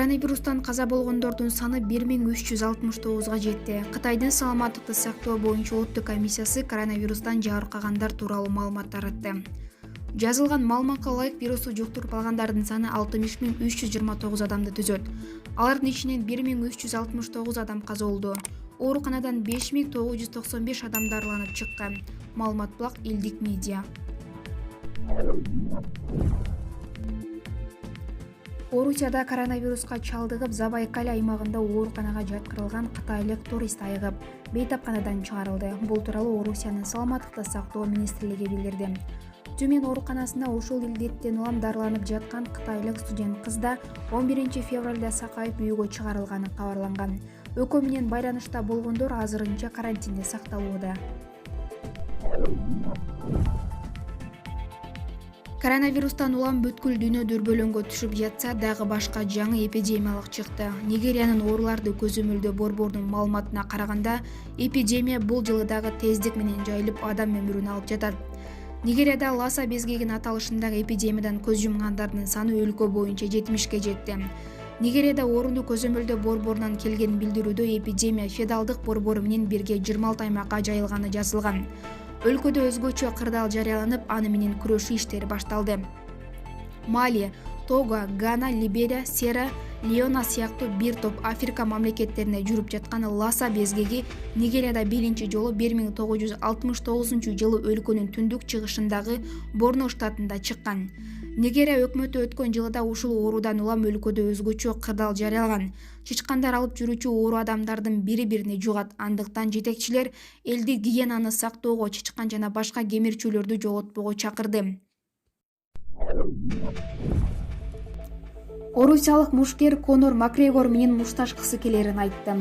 Коронавирустан каза болгондордун саны 1369 жетти. Кытайдын саламаттыкты сактоо боюнча улуттук комиссиясы коронавирустан жабыркагандар тууралуу маалымат таратты. Жазылган маалыматка ылайык вирусту жуктуруп алгандардын саны 60.329 адамды түзөт. Алардын ичинен 1369 адам каза болду. Ооруканадан 5995 адам дарыланып чыккан. Маалымат булак элдик медиа. Орусияда коронавируска чалдыгып, Забайкалье аймагында ооруканага жаткырылган кытайлык турист айыгып, бейтапканадан чыгарылды. Бул тууралуу Орусиянын саламаттыкты сактоо министрлиги билдирди. Тюмень ооруканасында ушул илдеттен улам дарыланып жаткан кытайлык студент кыз да 11 февралда сакайып үйгө чыгарылганы кабарланган. Өкө менен байланышта болгондор азырынча карантинде сакталууда. Коронавирустан улам бүткүл дүйнө дүрбөлөңгө түшүп жатса дагы башка жаңы эпидемиялык чыкты. Нигериянын ооруларды көзөмөлдөө борборунун маалыматына караганда, эпидемия бул жылы дагы тездик менен жайылып адам өмүрүн алып жатат. Нигерияда Ласа безгегин аталышындагы эпидемиядан көз жумгандардын саны өлкө боюнча 70ге жетти. Нигерияда орунду көзөмөлдөө борборунан келген билдирүүдө эпидемия федералдык борбору менен бирге 26 аймакка жайылганы жазылган. Өлкөдө өзгөчө кырдаал жарыяланып, аны менен күрөшүү иштери башталды. Мали, Того, Гана, Либерия, Сьерра Леона сыяктуу бир топ Африка мамлекеттерине жүрүп жаткан Ласа безгеги Нигерияда биринчи жолу 1969 жылы өлкөнүн түндүк чыгышындагы Борно штатында чыккан. Нигерия өкмөтү өткөн жылда ушул оорудан улам өлкөдө өзгөчө кырдаал жарыялаган. Чычкандар алып жүрүүчү оору адамдардын бири-бирине жугат. Андыктан жетекчилер элди гигиенаны сактоого, чычкан жана башка кемирчүүлөрдү жоготпого чакырды. Орусиялык мушкер Конор Макгрегор менен мушташкысы келерин айтты.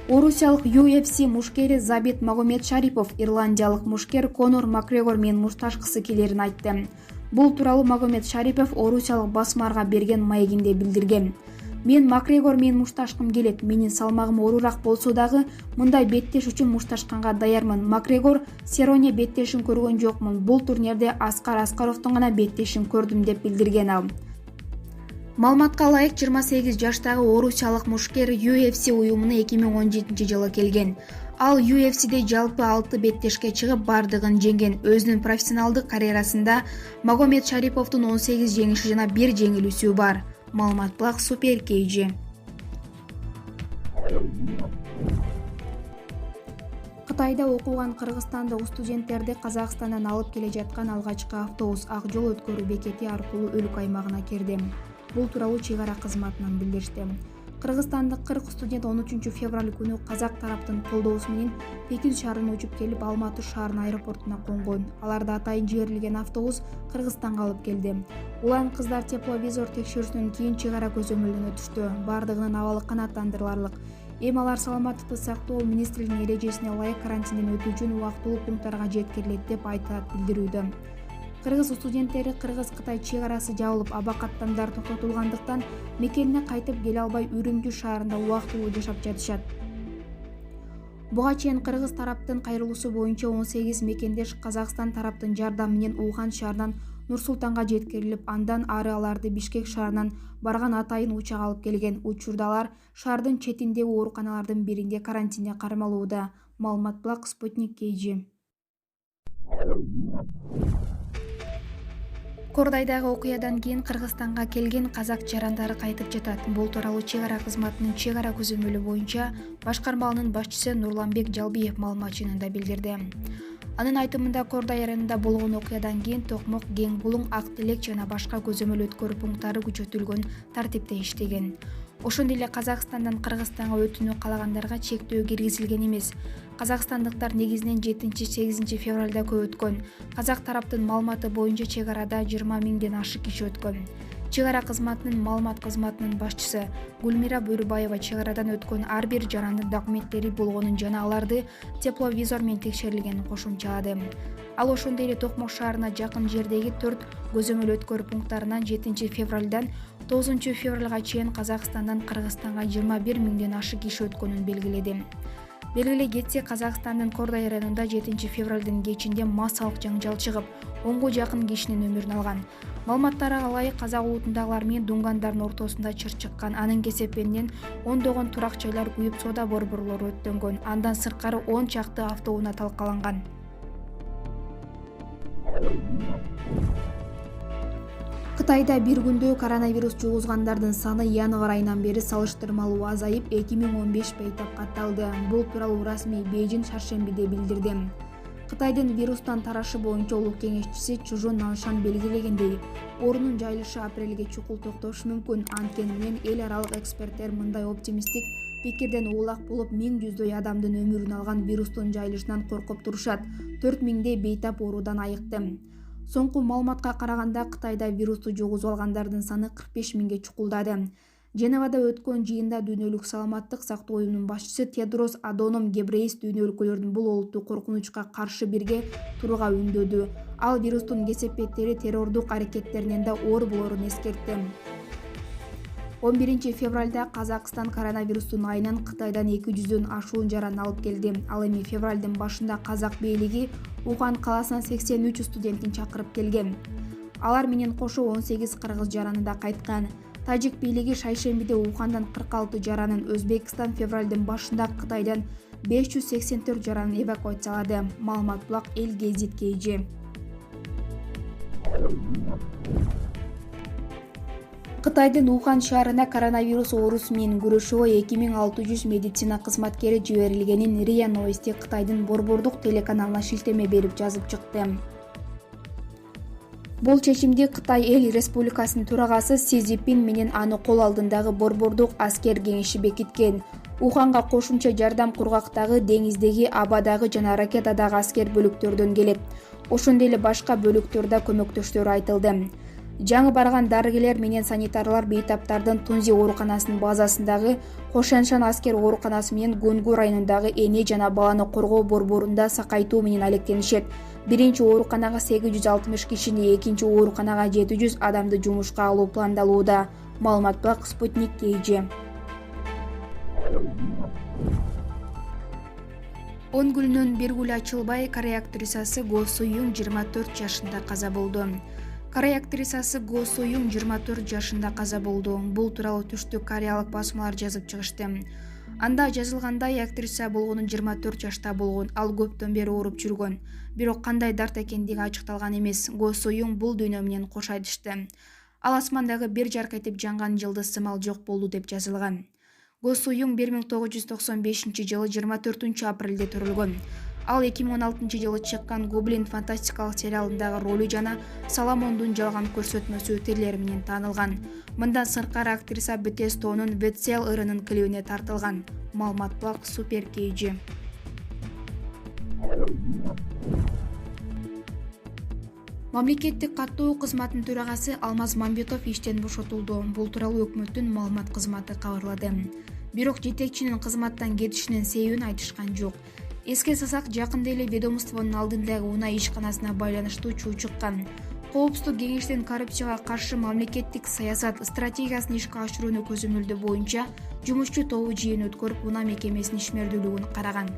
Орусиялык UFC мушкери Забит Магомедшарипов ирландиялык мушкер Конор Макгрегор менен мушташкысы келерин айтты. Бул тууралуу Магомедшарипов орусиялык басмарга берген маегинде билдирген. Мен Макгрегор менен мушташкым келет. Менин салмагым оорураак болсо дагы мындай беттеш үчүн мушташканга даярмын. Макгрегор Сероне беттешин көргөн жокмун. Бул турнирде Аскар Аскаровдун гана беттешин көрдүм деп билдирген ал. Маалыматка ылайык 28 жаштагы орусиялык мушкер UFC уюмуна 2017 жылы келген. Ал UFC'де жалпы 6 беттешке чыгып бардыгын жеңген. Өзүнүн профессионалдык карьерасында Магомедшариповдун 18 жеңиши жана 1 жеңилүүсү бар. Маалымат булак Супер KG. Кытайда окуган кыргызстандык студенттерди Казакстандан алып келе жаткан алгачкы автобус ак жол өткөрүү бекети аркылуу өлкө аймагына кирди. Бул тууралуу чек ара кызматынан билдиришти. Кыргызстандык 40 студент 13 февраль күнү казак тараптын колдоосу менен Пекин шаарына учуп келип, Алматы шаарынын аэропортуна конгон. Аларды атайын жиберилген автобус Кыргызстанга алып келди. Улан кыздар тепловизор текшерүүсүнөн кийин чек ара көзөмөлдөн өтүштү. Бардыгынын абалы канааттандырыларлык. Эми алар саламаттыкты сактоо министрлигинин эрежесине ылайык карантинден өтүү үчүн убактылуу пункттарга жеткирилет деп айтат билдирүүдө. Кыргыз студенттери Кыргыз-Кытай чек арасы жабылып, аба каттамдар токтотулгандыктан мекенине кайтып келе албай Үрүмчү шаарында убактылуу жашап жатышат. Буга чейин Кыргыз тараптын кайрылуусу боюнча 18 мекендеш Казакстан тараптын жардамы менен Ухан шаарынан Нур-Султанга жеткирилип, андан ары аларды Бишкек шаарынан барган атайын учак алып келген. Учурда алар шаардын четиндеги ооруканалардын биринде карантинде кармалууда. Маалымат булак Спутник KG. Кордайдагы окуядан кийин Кыргызстанга келген казак жарандары кайтып жатат. Бул тууралуу чек ара кызматынын чек ара көзөмөлү боюнча башкармалынын башчысы Нурланбек Жалбиев маалымат жыйынында билдирди. Анын айтымында Кордай айылында болгон окуядан кийин Токмок, Кең Булуң, Ак Тилек жана башка көзөмөл өткөрүү пункттары күчөтүлгөн тартипте иштеген. Ошондой эле Казакстандан Кыргызстанга өтүүнү калагандарга чектөө киргизилген эмес. Казакстандыктар негизинен 7-8 февралда көп өткөн. Казак тараптын маалыматы боюнча чек арада 20 миңден ашык киши өткөн. Чек ара кызматынын маалымат кызматынын башчысы Гүлмира Бөрүбаева чек арадан өткөн ар бир жарандын документтери болгонун жана аларды тепловизор менен текшерилгенин кошумчалады. Ал ошондой эле Токмок шаарына жакын жердеги 4 көзөмөл өткөрүү пункттарынан 7 февралдан 9 февралга чейин Казакстандан Кыргызстанга 21 миңден ашык киши өткөнүн белгиледи. Белгилей кетсек, Казакстандын Кордай районунда 7 февралдын кечинде массалык жаңжал чыгып, 10га жакын кишинин өмүрүн алган. Маалыматтарга ылайык, казак улутундагылар менен дунгандардын ортосунда чыр чыккан. Анын кесепетинен ондогон турак жайлар күйүп, соода борборлору өрттөнгөн. Андан сырткары 10 чакты автоунаа талкаланган. Кытайда бир күндө коронавирус жугузгандардын саны январь айынан бери салыштырмалуу азайып, 2015 бейтап катталды. Бул тууралуу расмий Бейжин шаршембиде билдирди. Кытайдын вирустан тарашы боюнча улук кеңешчиси Чжун Наншан белгилегендей, оорунун жайылышы апрелге чукул токтошу мүмкүн. Анткени менен эл аралык эксперттер мындай оптимисттик пикирден уулак болуп, 1100 адамдын өмүрүн алган вирустун жайылышынан коркуп турушат. 4000 бейтап оорудан айыкты. Соңку маалыматка караганда, Кытайда вирусту жугузуп алгандардын саны 45 000 чукулдады. Женевада өткөн жыйында Дүйнөлүк саламаттык сактоо уюмунун башчысы Тедрос Адоном Гебрейс дүйнө өлкөлөрүнүн бул олуттуу коркунучка каршы бирге турууга үндөдү. Ал вирустун кесепеттери террордук аракеттеринен да оор болорун эскертти. 11 февралда Казакстан коронавирустун айынан Кытайдан 200дөн ашуун жараны алып келди. Ал эми февралдын башында казак бийлиги Ухан каласына 83 студентин чакырып келген. Алар менен кошо 18 кыргыз жараны да кайткан. Тажик бийлиги шайшембиде Ухандан 46 жаранын, Өзбекстан февралдын башында Кытайдан 584 жаранын эвакуациялады. Маалымат булак Эл Гезит KG. Кытайдын Ухан шаарына коронавирус оорусу менен күрөшүүгө 2600 медицина кызматкери жиберилгенин РИА Новости Кытайдын борбордук телеканалына шилтеме берип жазып чыкты. Бул чечимди Кытай Эл Республикасынын төрагасы Си Цзиньпин менен аны кол алдындагы борбордук аскер кеңеши бекиткен. Уханга кошумча жардам кургактагы, деңиздеги, абадагы жана ракетадагы аскер бөлүктөрдөн келет. Ошондой эле башка бөлүктөр да көмөктөштөрү айтылды. Жаңы барган дарыгерлер менен санитарлар бейтаптардын Тунзи ооруканасынын базасындагы Хошеншан аскер ооруканасы менен Гунгу районундагы эне жана баланы коргоо борборунда сакайтуу менен алектенишет. Биринчи ооруканага 860 кишини, экинчи ооруканага 700 адамды жумушка алуу пландалууда. Маалымат булак Спутник KG. 10 күнүнөн бир гүл ачылбай, Корея актрисасы Го Суюң 24 жашында каза болду. Корея актрисасы Го Суюң 24 жашында каза болду. Бул тууралуу түштүк кореялык басмалар жазып чыгышты. Анда жазылгандай, актриса болгону 24 жашта болгон. Ал көптөн бери ооруп жүргөн. Бирок кандай дарт экендиги ачыкталган эмес. Го Суюң бул дүйнө менен кош айтышты. Ал асмандагы бир жаркайтып жанган жылдыз сымал жок болду деп жазылган. Го Суюң 1995 жылы 24 апрелде төрөлгөн. Ал 2016 жылы чыккан Гоблин фантастикалык сериалындагы ролу жана Соломондун жалган көрсөтмөсү тирлери менен таанылган. Мындан сырткары актриса Бетестонун Ветсел ырынын клибине тартылган. Маалымат булак Супер KG. Мамлекеттик каттоо кызматынын төрагасы Алмаз Мамбетов иштен бошотулду. Бул тууралуу өкмөттүн маалымат кызматы кабарлады. Бирок жетекчинин кызматтан кетишинин себебин айтышкан жок. Эске салсак, жакында эле ведомствонун алдындагы унаа ишканасына байланыштуу чуу чыккан. Коопсуздук кеңештин коррупцияга каршы мамлекеттик саясат стратегиясын ишке ашырууну көзөмөлдөө боюнча жумушчу тобу жыйын өткөрүп, унаа мекемесинин ишмердүүлүгүн караган.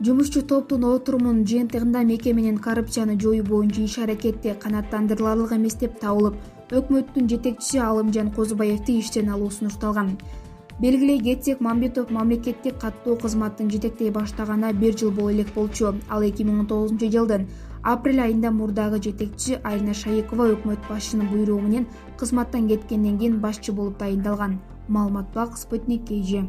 Жумушчу топтун отурумунун жыйынтыгында мекеменин коррупцияны жоюу боюнча иш-аракети канааттандырыларлык эмес деп табылып, өкмөттүн жетекчиси Алымжан Козубаевди иштен алуу сунушталган. Белгилей кетсек, Мамбетов мамлекеттик каттоо кызматын жетектей баштагана 1 жыл боло элек болчу. Ал 2019 жылдын апрель айында мурдагы жетекчи Айна Шайыкова өкмөт башчынын буйругу менен кызматтан кеткенден кийин башчы болуп дайындалган. Маалымат булак Спутник KG.